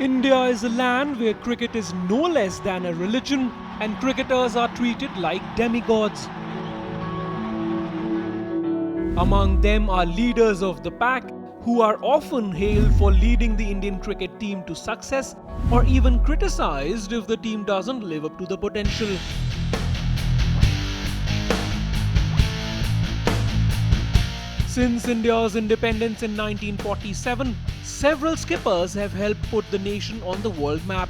India is a land where cricket is no less than a religion and cricketers are treated like demigods. Among them are leaders of the pack who are often hailed for leading the Indian cricket team to success or even criticized if the team doesn't live up to the potential. Since India's independence in 1947, several skippers have helped put the nation on the world map.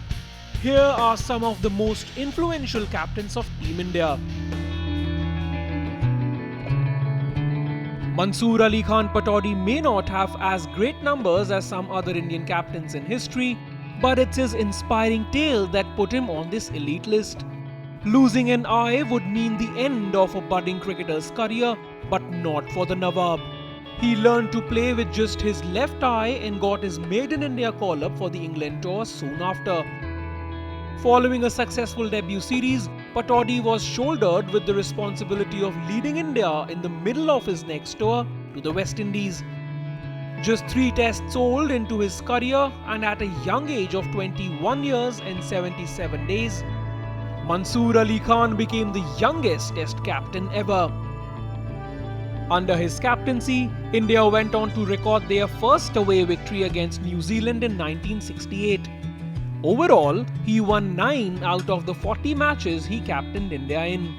Here are some of the most influential captains of Team India. Mansoor Ali Khan Pataudi may not have as great numbers as some other Indian captains in history, but it's his inspiring tale that put him on this elite list. Losing an eye would mean the end of a budding cricketer's career, but not for the Nawab. He learned to play with just his left eye and got his maiden India call-up for the England tour soon after. Following a successful debut series, Pataudi was shouldered with the responsibility of leading India in the middle of his next tour to the West Indies. Just 3 tests old into his career and at a young age of 21 years and 77 days, Mansoor Ali Khan became the youngest Test captain ever. Under his captaincy, India went on to record their first away victory against New Zealand in 1968. Overall, he won 9 out of the 40 matches he captained India in.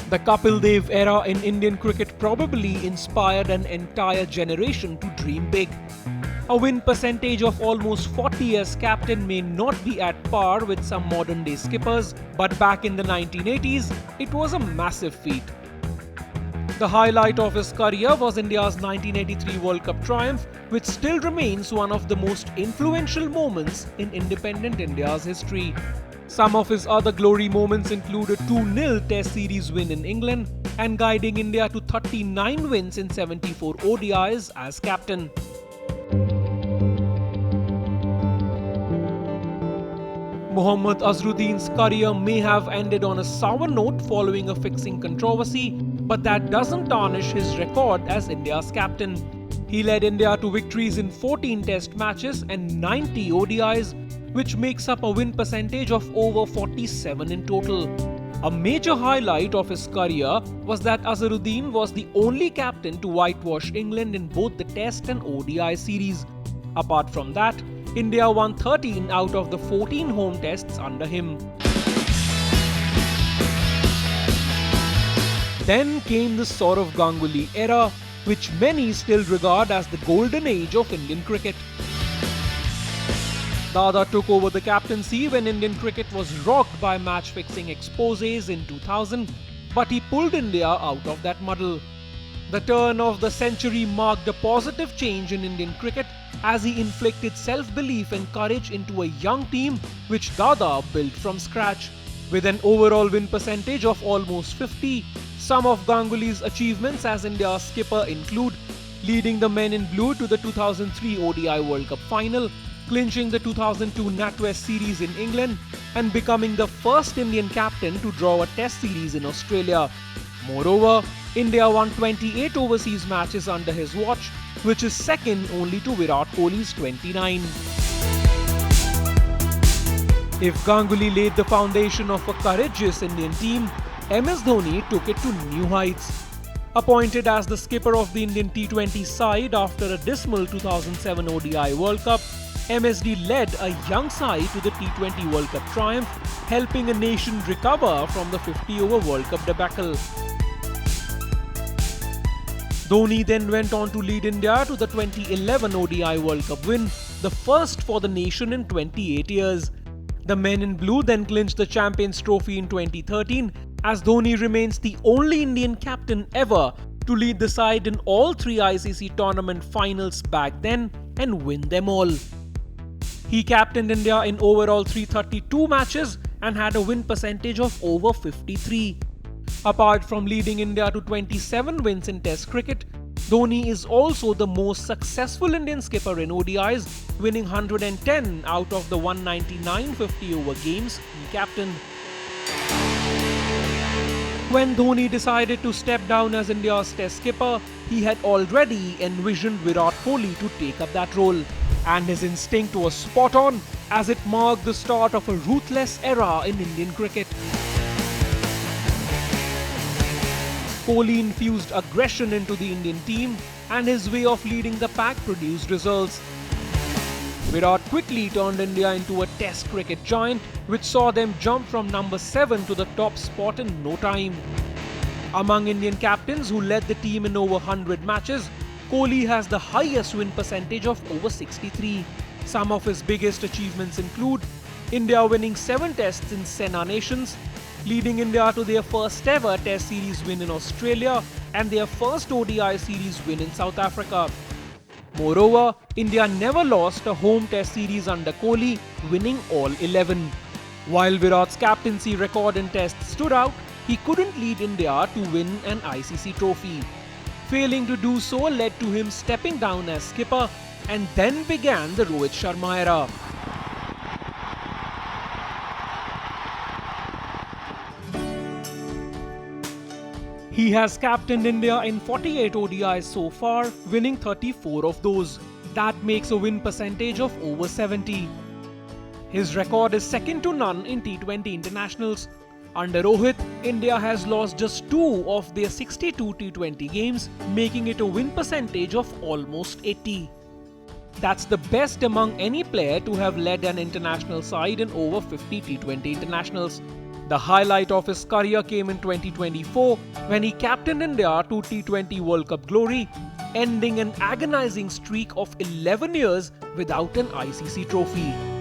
The Kapil Dev era in Indian cricket probably inspired an entire generation to dream big. A win percentage of almost 40 as captain may not be at par with some modern day skippers, but back in the 1980s, it was a massive feat. The highlight of his career was India's 1983 World Cup triumph, which still remains one of the most influential moments in independent India's history. Some of his other glory moments include a 2-0 Test series win in England and guiding India to 39 wins in 74 ODIs as captain. Mohammad Azharuddin's career may have ended on a sour note following a fixing controversy, but that doesn't tarnish his record as India's captain. He led India to victories in 14 Test matches and 90 ODIs, which makes up a win percentage of over 47 in total. A major highlight of his career was that Azharuddin was the only captain to whitewash England in both the Test and ODI series. Apart from that, India won 13 out of the 14 home tests under him. Then came the Sourav Ganguly era, which many still regard as the golden age of Indian cricket. Dada took over the captaincy when Indian cricket was rocked by match-fixing exposés in 2000, but he pulled India out of that muddle. The turn of the century marked a positive change in Indian cricket as he inflicted self-belief and courage into a young team which Dada built from scratch. With an overall win percentage of almost 50, some of Ganguly's achievements as India's skipper include leading the men in blue to the 2003 ODI World Cup final, clinching the 2002 NatWest series in England, and becoming the first Indian captain to draw a Test series in Australia. Moreover, India won 28 overseas matches under his watch, which is second only to Virat Kohli's 29. If Ganguly laid the foundation of a courageous Indian team, MS Dhoni took it to new heights. Appointed as the skipper of the Indian T20 side after a dismal 2007 ODI World Cup, MSD led a young side to the T20 World Cup triumph, helping a nation recover from the 50-over World Cup debacle. Dhoni then went on to lead India to the 2011 ODI World Cup win, the first for the nation in 28 years. The men in blue then clinched the Champions Trophy in 2013, as Dhoni remains the only Indian captain ever to lead the side in all 3 ICC tournament finals back then and win them all. He captained India in overall 332 matches and had a win percentage of over 53. Apart from leading India to 27 wins in Test cricket, Dhoni is also the most successful Indian skipper in ODIs, winning 110 out of the 199 50-over games he captained. When Dhoni decided to step down as India's Test skipper, he had already envisioned Virat Kohli to take up that role, and his instinct was spot on as it marked the start of a ruthless era in Indian cricket. Kohli infused aggression into the Indian team, and his way of leading the pack produced results. Virat quickly turned India into a test cricket giant, which saw them jump from number 7 to the top spot in no time. Among Indian captains who led the team in over 100 matches, Kohli has the highest win percentage of over 63. Some of his biggest achievements include India winning 7 tests in Sena Nations, leading India to their first ever Test series win in Australia and their first ODI series win in South Africa. Moreover, India never lost a home Test series under Kohli, winning all 11. While Virat's captaincy record in Tests stood out, he couldn't lead India to win an ICC trophy. Failing to do so led to him stepping down as skipper, and then began the Rohit Sharma era. He has captained India in 48 ODIs so far, winning 34 of those. That makes a win percentage of over 70. His record is second to none in T20 internationals. Under Rohit, India has lost just 2 of their 62 T20 games, making it a win percentage of almost 80. That's the best among any player to have led an international side in over 50 T20 internationals. The highlight of his career came in 2024 when he captained India to T20 World Cup glory, ending an agonizing streak of 11 years without an ICC trophy.